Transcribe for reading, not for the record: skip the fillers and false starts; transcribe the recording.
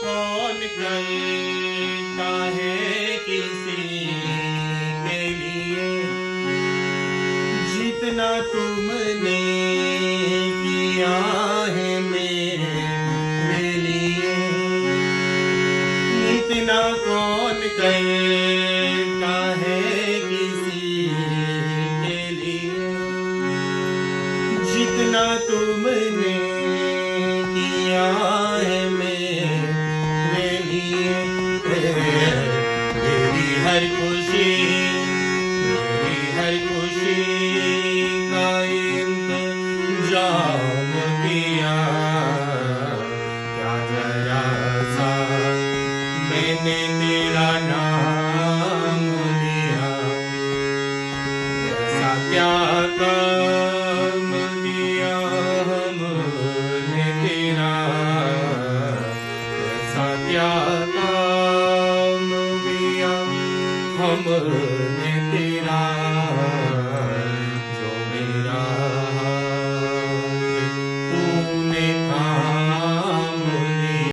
कौन करता है किसी के लिए जितना तुमने किया है मेरे लिए, इतना कौन करता है किसी के लिए जितना तुमने किया है मेरे लिए। मेरी हर खुशी का इंतजाम किया, क्या जरा सा मैंने तेरा नाम लिया, ऐसा क्या काम किया हमने तेरा, ऐसा क्या काम किया हमने तेरा।